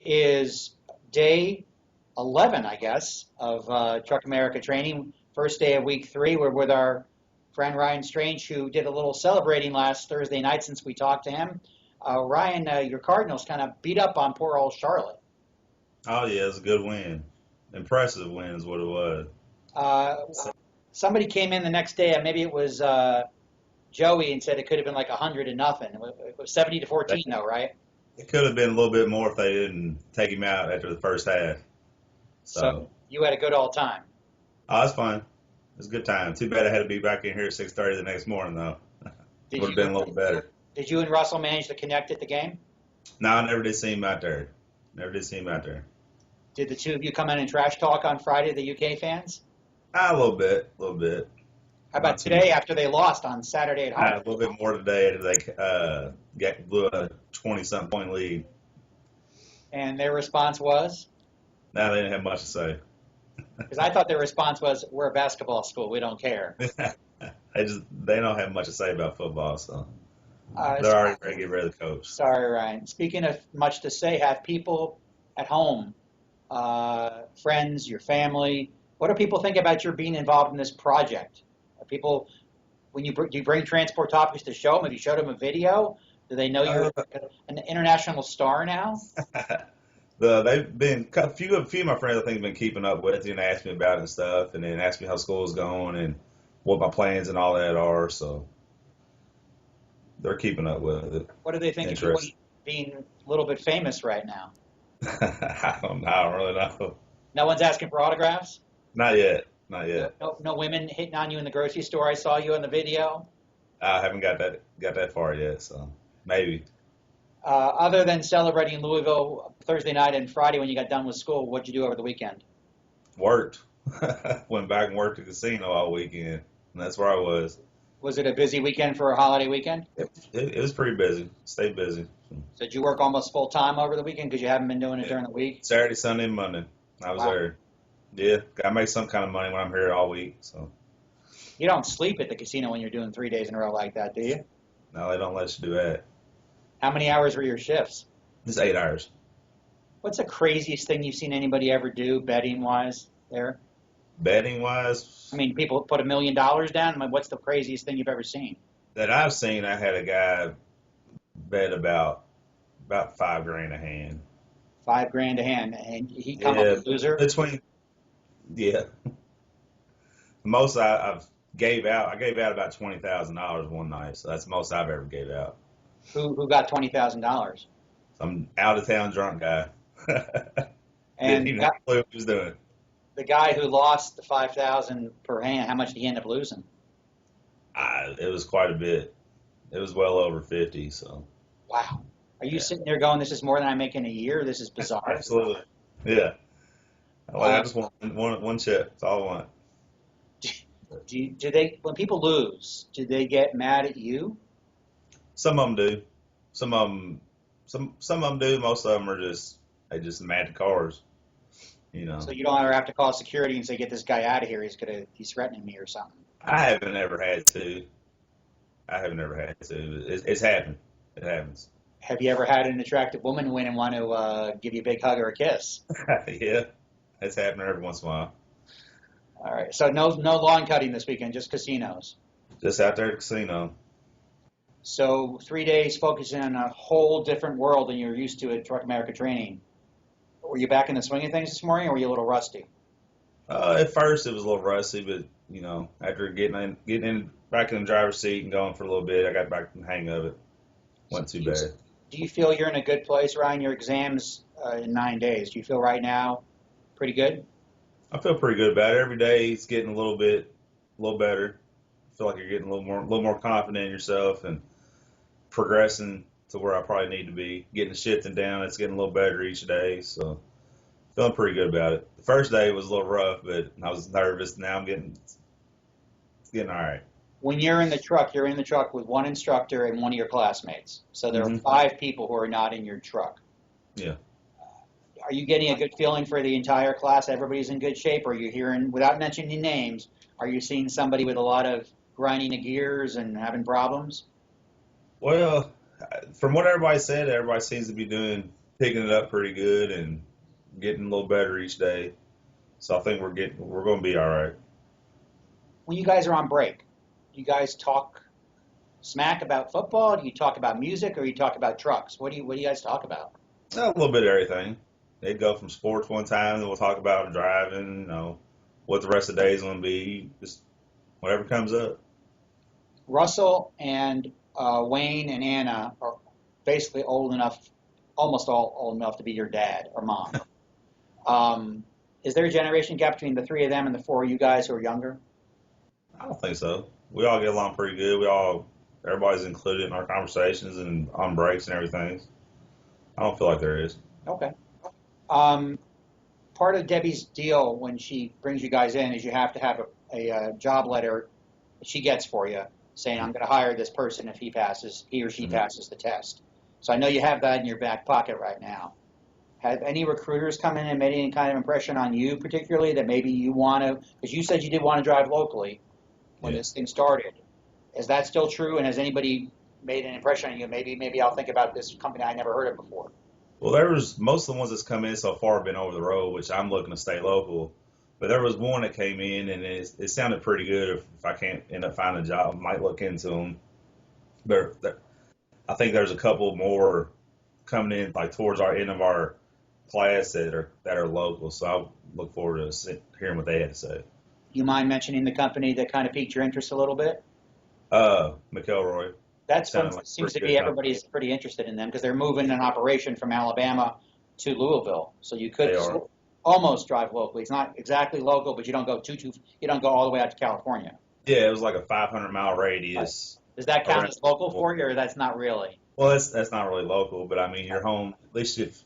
Is day 11, I guess, of Truck America training. First day of week 3. We're with our friend Ryan Strange, who did a little celebrating last Thursday night since we talked to him. Ryan, your Cardinals kind of beat up on poor old Charlotte. Oh yeah, it's a good win. Impressive win is what it was. Uh, So, Somebody came in the next day, and maybe it was Joey, and said it could have been like 100-0. It was 70 to they, 14, though, right? it could have been a little bit more if they didn't take him out after the first half. So, So you had a good all time. oh, it's fun. It's a good time. Too bad I had to be back in here at 6:30 the next morning though. Did Would have been you a little better. did you and Russell manage to connect at the game? No, I never did see him out there. Never did see him out there. Did the two of you come in and trash talk on Friday, the UK fans? Ah, a little bit, a little bit. How about Not too much. today after they lost on Saturday at A home? little bit more today after they blew a 20-something point lead. And their response was, Now they didn't have much to say. because I thought their response was, "We're a basketball school, we don't care." They don't have much to say about football, so Uh, they're already ready to get rid of the coach. Sorry, Ryan. Speaking of much to say, have people at home, friends, your family, what do people think about your being involved in this project? Are people, when do you bring Transport Topics to show them? Have you showed them a video? Do they know you're an international star now? They've been a few of my friends I think have been keeping up with it and asked me about it and stuff, and then asked me how school's going and what my plans and all that are. So they're keeping up with it. What do they think of you Interesting. being a little bit famous right now? I don't really know. No one's asking for autographs? Not yet. Not yet. No women hitting on you in the grocery store. I saw you in the video. I haven't got that far yet. So maybe. Other than celebrating Louisville Thursday night and Friday when you got done with school, what'd you do over the weekend? Worked. Went back and worked at the casino all weekend, and that's where I was. Was it a busy weekend for a holiday weekend? It was pretty busy. Stayed busy. So did you work almost full time over the weekend because you haven't been doing it during the week? Saturday, Sunday, and Monday. I was Wow. there. Yeah, gotta make some kind of money when I'm here all week. So You don't sleep at the casino when you're doing 3 days in a row like that, do you? no, they don't let you do that. How many hours were your shifts? It's 8 hours. What's the craziest thing you've seen anybody ever do betting wise there? Betting wise, I mean, people put $1 million down. I mean, what's the craziest thing you've ever seen? that I've seen, I had a guy bet about 5 grand a hand. 5 grand a hand, and he come up Yeah, a loser. between yeah. Most I've gave out. I gave out about $20,000 one night, so that's the most I've ever gave out. Who got $20,000? Some out of town drunk guy. Didn't And even have a clue what he was doing. the guy who lost the 5,000 per hand, how much did he end up losing? It was quite a bit. It was well over 50. So Wow. Are you yeah, sitting there going, "This is more than I make in a year. This is bizarre"? absolutely. Yeah. Like I Uh, just want one chip. That's all I want. do they, when people lose, do they get mad at you? Some of them do. Some of them. Some of them do. Most of them are just mad at cars. You know. So you don't ever have to call security and say, "Get this guy out of here. He's threatening me or something." I haven't ever had to. I haven't ever had to. It's happened. It happens. Have you ever had an attractive woman win and want to give you a big hug or a kiss? Yeah, it's happened every once in a while. All right. So no lawn cutting this weekend, just casinos. Just out there at the casino. So 3 days focusing on a whole different world than you're used to at Truck America training. Were you back in the swing of things this morning, or were you a little rusty? At first it was a little rusty, but after getting back in the driver's seat and going for a little bit, I got back in the hang of it. So Wasn't too bad. do you feel you're in a good place, Ryan? Your exams in 9 days. Do you feel right now pretty good? I feel pretty good about it. Every day it's getting a little better. I feel like you're getting a little more confident in yourself and progressing to where I probably need to be. Getting the shifting down, it's getting a little better each day. So feeling pretty good about it. The first day was a little rough, but I was nervous. Now I'm getting all right. When you're in the truck, you're in the truck with one instructor and one of your classmates. So there are Hmm. 5 people who are not in your truck. Yeah. Are you getting a good feeling for the entire class? Everybody's in good shape? Or are you hearing, without mentioning names, are you seeing somebody with a lot of grinding of gears and having problems? Well, from what everybody said, everybody seems to be doing picking it up pretty good and getting a little better each day. So I think we're going to be all right. When you guys are on break, do you guys talk smack about football? Do you talk about music, or you talk about trucks? What do you guys talk about? A little bit of everything. They'd go from sports one time, then we'll talk about driving, what the rest of the day is going to be, just whatever comes up. Russell and Wayne and Anna are basically old enough, almost all old enough to be your dad or mom. Is there a generation gap between the three of them and the four of you guys who are younger? I don't think so. We all get along pretty good. Everybody's included in our conversations and on breaks and everything. I don't feel like there is. Okay. Part of Debbie's deal when she brings you guys in is you have to have a job letter that she gets for you saying, I'm going to hire this person if he or she passes the test. So I know you have that in your back pocket right now. Have any recruiters come in and made any kind of impression on you particularly that maybe you want to, because you said you did want to drive locally when this thing started. Is that still true? And has anybody made an impression on you? Maybe I'll think about this company I never heard of before. Well, most of the ones that's come in so far have been over the road, which I'm looking to stay local. But there was one that came in, and it sounded pretty good. If I can't end up finding a job, I might look into them. I think there's a couple more coming in, like towards our end of our class that are local. So I look forward to hearing what they had to say. You mind mentioning the company that kind of piqued your interest a little bit? McElroy. That's what seems to be everybody's pretty interested in them because they're moving an operation from Alabama to Louisville. So you could almost drive locally. It's not exactly local, but you don't go you don't go all the way out to California. Yeah, it was like a 500-mile radius. Does that count as local for you, or that's not really? Well, that's not really local, but I mean, you're home. At least if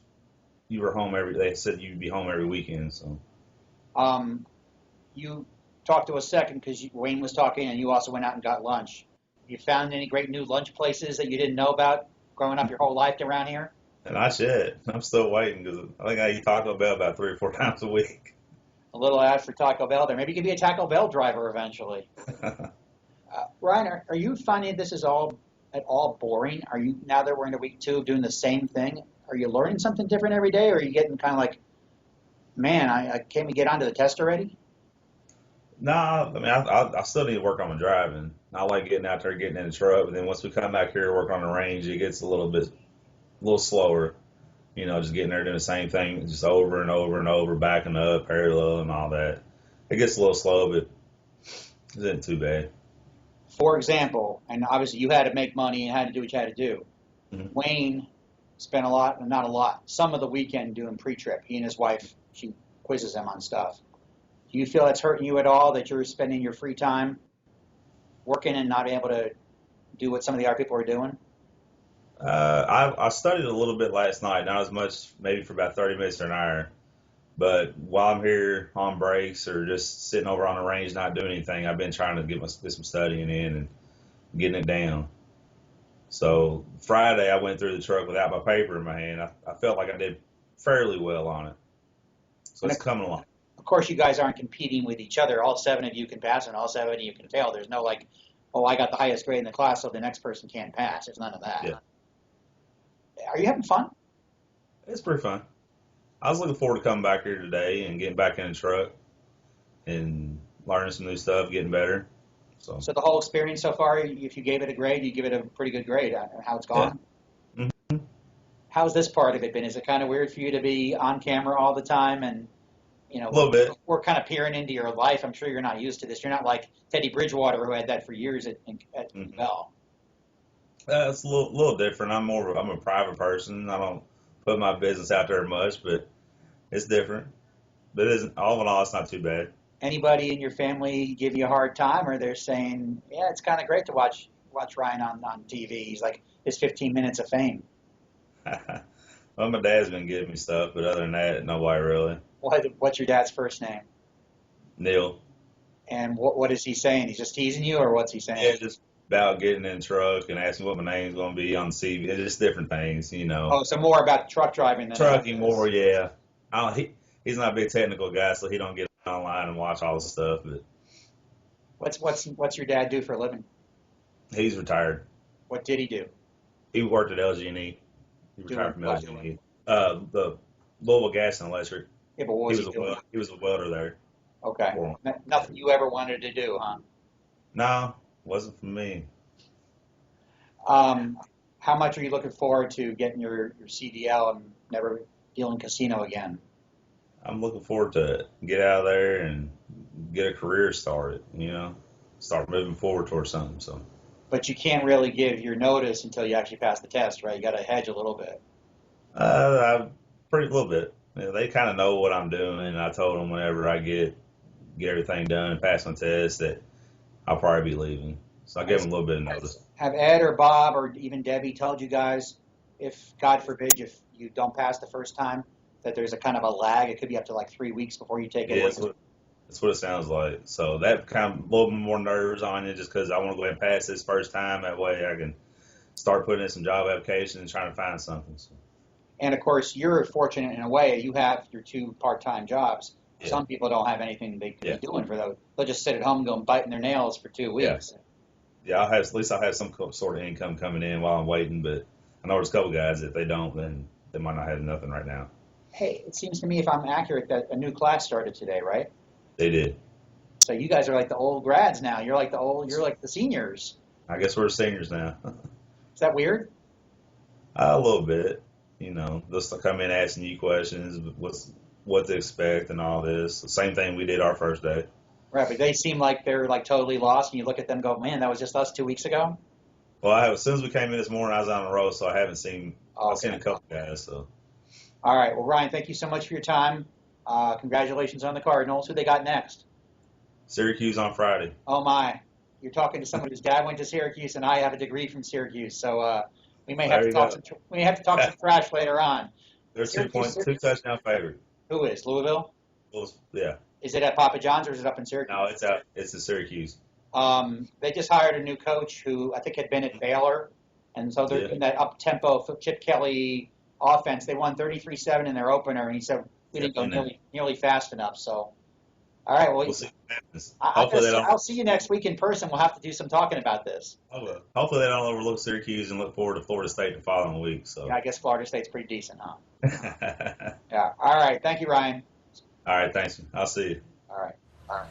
you were home they said you'd be home every weekend. So, you talked to us second because Wayne was talking, and you also went out and got lunch. You found any great new lunch places that you didn't know about growing up your whole life around here? And I should. I'm still waiting because I think I eat Taco Bell about 3 or 4 times a week. A little ad for Taco Bell there. Maybe you could be a Taco Bell driver eventually. Ryan, are you finding this is at all boring? Are you, now that we're into week 2 of doing the same thing, are you learning something different every day, or are you getting kind of like, man, I can't we get onto the test already? Nah, I mean, I still need to work on my driving. I like getting out there, getting in the truck, but then once we come back here to work on the range, it gets a little slower. Just getting there doing the same thing, just over and over and over, backing up, parallel, and all that. It gets a little slow, but it isn't too bad. For example, and obviously you had to make money and had to do what you had to do. Mm-hmm. Wayne spent not a lot, some of the weekend doing pre-trip. He and his wife, she quizzes him on stuff. Do you feel that's hurting you at all, that you're spending your free time working and not able to do what some of the other people are doing? I studied a little bit last night, not as much, maybe for about 30 minutes or an hour. But while I'm here on breaks or just sitting over on the range not doing anything, I've been trying to get some studying in and getting it down. So Friday I went through the truck without my paper in my hand. I felt like I did fairly well on it. So it's coming along. Of course, you guys aren't competing with each other. All 7 of you can pass and all 7 of you can fail. There's no like, oh, I got the highest grade in the class, so the next person can't pass. There's none of that. Yeah. Are you having fun? It's pretty fun. I was looking forward to coming back here today and getting back in the truck and learning some new stuff, getting better. So the whole experience so far, if you gave it a grade, you give it a pretty good grade. How it's gone? Yeah. Mm-hmm. How's this part of it been? Is it kind of weird for you to be on camera all the time and, a little bit. We're kind of peering into your life. I'm sure you're not used to this. You're not like Teddy Bridgewater, who had that for years at Bell. It's a little different. I'm a private person. I don't put my business out there much, but it's different. But it isn't, all in all, it's not too bad. Anybody in your family give you a hard time, or they're saying, yeah, it's kind of great to watch Ryan on TV. He's like his 15 minutes of fame. Well, my dad's been giving me stuff, but other than that, nobody really. What's your dad's first name? Neil. And what is he saying? He's just teasing you, or what's he saying? Yeah, just about getting in the truck and asking what my name's going to be on the CV. It's just different things, Oh, so more about truck driving than trucking more, yeah. He's not a big technical guy, so he don't get online and watch all the stuff. But what's your dad do for a living? He's retired. What did he do? He worked at LG&E. He retired from LG&E. The Louisville Gas and Electric. Yeah, but what was he doing? He was a welder there Okay. for 'em. Nothing you ever wanted to do, huh? No, wasn't for me. Um, how much are you looking forward to getting your CDL and never dealing casino again? I'm looking forward to get out of there and get a career started. Start moving forward towards something. So But you can't really give your notice until you actually pass the test, right? You got to hedge a little bit. I pretty little bit. They kind of know what I'm doing, and I told them whenever I get everything done and pass my test that I'll probably be leaving. So I gave them a little bit of notice. Have Ed or Bob or even Debbie told you guys, if God forbid, if you don't pass the first time, that there's a kind of a lag? It could be up to like 3 weeks before you take it. Yeah, that's what it sounds like. So that kind of a little bit more nerves on it just because I want to go ahead and pass this first time. That way I can start putting in some job applications and trying to find something. So, And of course, you're fortunate in a way. You have your 2 part-time jobs. yeah, Some people don't have anything they could yeah, be doing for those. They'll just sit at home going biting their nails for 2 weeks. yeah, yeah. At least I'll have some sort of income coming in while I'm waiting. But I know there's a couple guys that if they don't, then they might not have nothing right now. Hey, it seems to me, if I'm accurate, that a new class started today, right? They did. So you guys are like the old grads now. You're like the seniors. I guess we're seniors now. Is that weird? A little bit. They'll still come in asking you questions, what to expect and all this. The same thing we did our first day. Right, but they seem like they're like totally lost, and you look at them and go, man, that was just us 2 weeks ago? Well, as soon as we came in this morning, I was on the road, so I haven't seen. I've seen Okay. a couple guys. So All right, well, Ryan, thank you so much for your time. Congratulations on the Cardinals. Who they got next? Syracuse on Friday. Oh, my. You're talking to someone whose dad went to Syracuse, and I have a degree from Syracuse, so we may have There to you talk go. some trash later on. They're two touchdown favorite. Who is? Louisville? Well, yeah. Is it at Papa John's or is it up in Syracuse? No, it's out. It's in Syracuse. They just hired a new coach who I think had been at Baylor, and so they're Yeah. in that up-tempo Chip Kelly offense. They won 33-7 in their opener, and he said we didn't go nearly fast enough. So, all right, well, We'll see what happens. I'll see you next week in person. We'll have to do some talking about this. Hopefully they don't overlook Syracuse and look forward to Florida State the following week. So. Yeah, I guess Florida State's pretty decent, huh? Yeah. All right. Thank you, Ryan. All right. Thanks. I'll see you. All right. All right.